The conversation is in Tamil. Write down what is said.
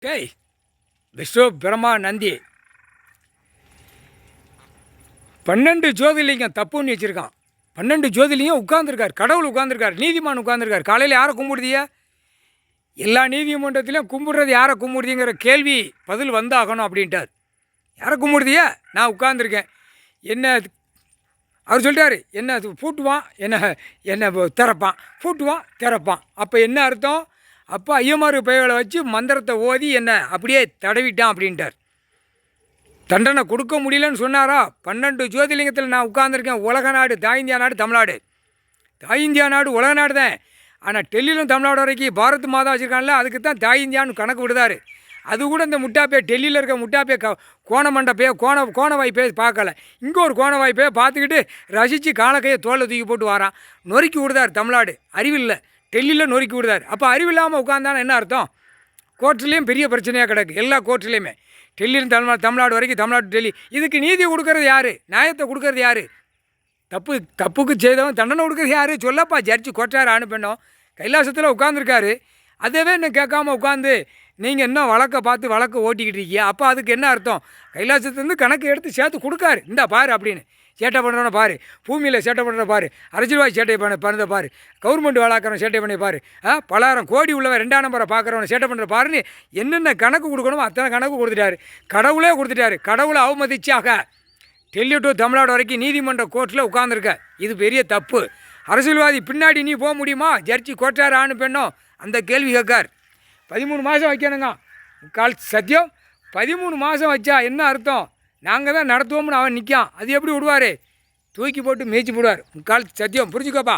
டேய், விஷ்ணு பிரம்மா நந்தி 12 ஜோதிர்லிங்கம் தப்புன்னு வச்சுருக்கான். 12 ஜோதிர்லிங்கம் உட்காந்துருக்கார், கடவுள் உட்காந்துருக்கார், நீதிமான் உட்காந்துருக்கார். காலையில் யாரை கும்பிடுதிய? எல்லா நீதிமன்றத்திலையும் கும்பிடுறது யாரை கும்பிடுதிங்கிற கேள்வி பதில் வந்தாகணும் அப்படின்ட்டார். யாரை கும்பிடுதிய? நான் உட்காந்துருக்கேன். என்ன அவர் சொல்லிட்டார், என்ன பூட்டுவான், என்ன திறப்பான், பூட்டுவான் திறப்பான். அப்போ என்ன அர்த்தம்? அப்போ ஐயமார் பெயர்களை வச்சு மந்திரத்தை ஓதி என்ன அப்படியே தடவிட்டான் அப்படின்ட்டார். தண்டனை கொடுக்க முடியலன்னு சொன்னாரா? 12 ஜோதிர்லிங்கத்தில் நான் உட்காந்துருக்கேன். உலக நாடு, தாய் இந்தியா நாடு, தமிழ்நாடு. தாய் இந்தியா நாடு உலக நாடு தான். ஆனால் டெல்லியிலும் தமிழ்நாடு வரைக்கும் பாரத் மாதா வச்சுருக்காங்கல்ல, அதுக்கு தான் தாய் இந்தியான்னு கணக்கு விடுதாரு. அது கூட இந்த முட்டாப்பே, டெல்லியில் இருக்க முட்டாப்பே கோண மண்டப்பே, கோண வாய்ப்பே பார்க்கல. இங்கே ஒரு கோண வாய்ப்பே பார்த்துக்கிட்டு ரசித்து காலக்கையை தோலை தூக்கி போட்டு வாரான். நொறுக்கி விடுதார் தமிழ்நாடு. அறிவில்லை, டெல்லியில் நொறுக்கி விடுதார். அப்போ அறிவில்லாமல் உட்காந்தானே என்ன அர்த்தம்? கோர்ட்லேயும் பெரிய பிரச்சனையாக கிடக்கு, எல்லா கோர்ட்லேயுமே. டெல்லியிலும் தமிழ்நாடு வரைக்கும், தமிழ்நாடு டெல்லி. இதுக்கு நீதி கொடுக்கறது யார்? நியாயத்தை கொடுக்கறது யார்? தப்புக்கு செய்தவன் தண்டனை கொடுக்குறது யார்? சொல்லப்பா. ஜட்ஜி கொட்டார் அனுப்பினோம். கைலாசத்தில் உட்காந்துருக்காரு. அதவே இன்னும் கேட்காம உட்காந்து நீங்கள் இன்னும் வழக்கை பார்த்து வழக்கை ஓட்டிக்கிட்டு இருக்கீங்க. அப்போ அதுக்கு என்ன அர்த்தம்? கைலாசத்துலேருந்து கணக்கு எடுத்து சேர்த்து கொடுக்காரு. இந்தா பாரு அப்படின்னு. சேட்டை பண்ணுறவனை பாரு, பூமியில் சேட்டை பண்ணுற பாரு, அரசியல்வாதி சேட்டை பண்ணதை பாரு, கவர்மெண்ட் வேளாக்கிறவன் சேட்டை பண்ணி பாரு, பலாயிரம் கோடி உள்ளவன் 2ஆம் நம்பரை பார்க்குறவனை சேட்டை பண்ணுற பாருன்னு என்னென்ன கணக்கு கொடுக்கணுமோ அத்தனை கணக்கு கொடுத்துட்டாரு. கடவுளே கொடுத்துட்டாரு. கடவுளை அவமதிச்சாக டெல்லி டு தமிழ்நாடு வரைக்கும் நீதிமன்ற கோர்ட்டில் உட்காந்துருக்க. இது பெரிய தப்பு. அரசியல்வாதி பின்னாடி நீ போக முடியுமா? ஜட்ஜி கோட்டார் அனுப்பினோம். அந்த கேள்வி கேட்கார். 13 மாதம் வைக்கணுங்க. சத்தியம் 13 மாதம் வச்சா என்ன அர்த்தம்? நாங்கள் தான் நடத்துவோம்னு அவன் நிற்கான். அது எப்படி விடுவார்? தூக்கி போட்டு மேய்ச்சி போடுவார். சத்தியம் புரிஞ்சுக்கோப்பா.